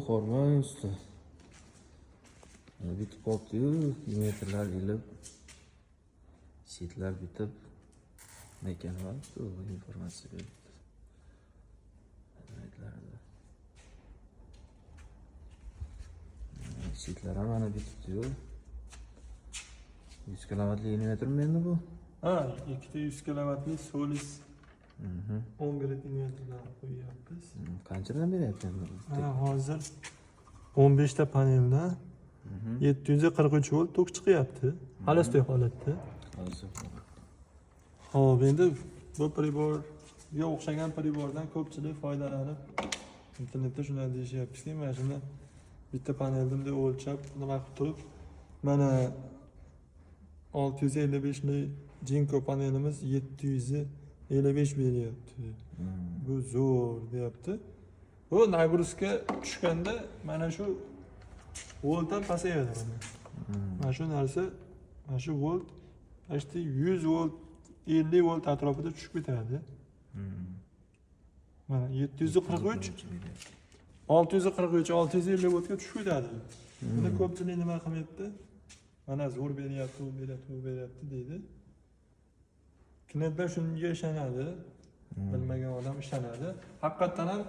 Hormon usta. Bitib qolibdi-yu, metrlar ilib, sitlar bitib, lekin vaqt informatsiya beribdi. Sitlar ham ana bitibdi-yu. 100 kilovatli invertormi endi bu? Ha, ikkita 100 kilovatli Solis 11 invertorlar qo'yyapmiz. Qanchadan beryapti endi? Mana hozir 15 ta paneldan 743 volt tok chiqyapti. Xalosday holatda. Xo'p, endi bu priborga o'xshagan pribordan ko'pchilik foydalanib internetda shunday deyishyapti-ki, mana shuni bitta panelni bunday o'lchab, nima qilib turib, mana 655 li Jinko panelimiz 755 beryapti. Bu zo'r deyapti. Bu nagruska tushganda mana shu voltdan pasayadi mana. Mana shu narsa, mana shu volt, işte 100 volt, 50 volt atrofida tushib ketadi. Mana 743 643 650 voltga tushib ketadi. Buni ko'pchilik nima qilyapti? Mana zo'r beryapti, u beryapti deydi. Klientlar shunga ishonadi. Bilmagan odam ishonadi. Haqiqatan ham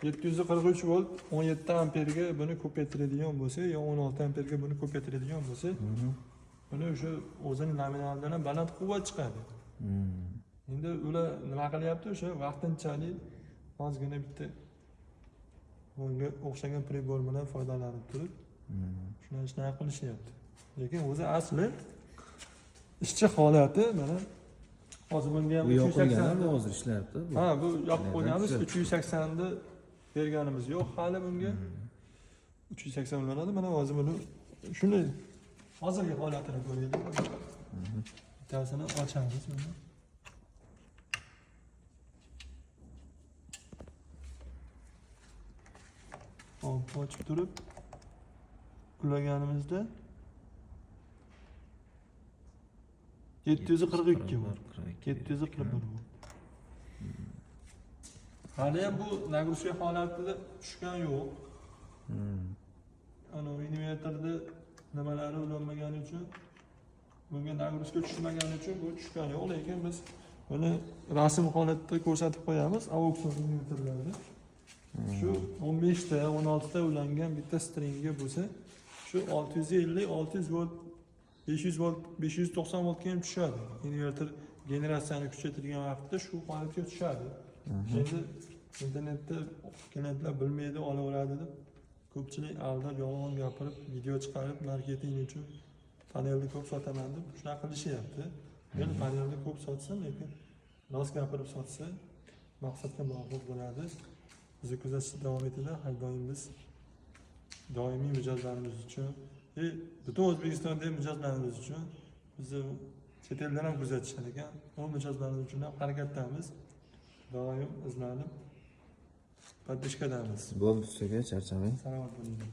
743 volt 17 amperga buni ko'paytiradigan bo'lsa, yo 16 amperga buni ko'paytiradigan bo'lsa, buni o'sha o'zining nominalidan ham baland quvvat chiqadi. Endi ular nima qilyapti? O'sha vaqtinchalik ozgina bitta bunga o'xshagan pribor bilan foydalanib turib, shunday qilishyapti. Lekin o'zi asli ishchi holati mana hozir bunga ham 380 hozir ishlayapti. Ha, bu yoqib qo'yganmiz 380 ni berganimiz yo'q hali bunga. 380 bo'ladi. Mana hozir buni shunday hozirgi holatini ko'raylik. Bittasini ochamiz mana. Hop, ochib turib qulaganimizda 742 bor. 741 bor. Hali ham bu nagruska holatida tushgan yo'q. Ana invertorda nimalari ulanmagani uchun, bunga nagruska tushmagani uchun bu tushgan yo'q, lekin biz buni rasm holatda ko'rsatib qo'yamiz auksion invertorlarda. Shu 15 ta, 16 ta ulangan bitta stringga bo'lsa, shu 650, 600 volt, 500 volt, 590 voltga ham tushadi. Invertor generatsiyani kuchaytirgan vaqtda shu holatga tushadi. Endi internetda klientlar bilmaydi, olaveradi deb ko'pchilik aldab yolg'on gapirib, video chiqarib, marketing uchun panelni ko'p sotaman deb shunaqa qilishyapti. Men panelni ko'p sotsam, lekin rost gapirib sotsa, maqsadga muvofiq bo'ladi. Bizni kuzatishda davom etinglar. Har doim biz doimiy mijozlarimiz uchun butun O'zbekistonda mijozlarimiz uchun bizni chet eldan ham kuzatishar ekan. O mijozlarimiz uchun ham harakatdamiz. Doim izlanib podpishkadamiz. Bo'ldi, ustiga charchamang. Salomat bo'linglar.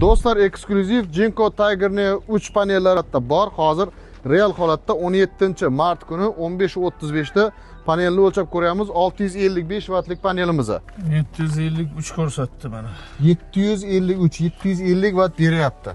Do'stlar, eksklyuziv Jinko Tiger'ning 3 panellari bor. Hozir real holatda 17-mart kuni 15:35 da panelni o'lchab ko'ryapmiz. 655 wattlik panelimiz. 753 ko'rsatdi mana. 753 watt beryapti.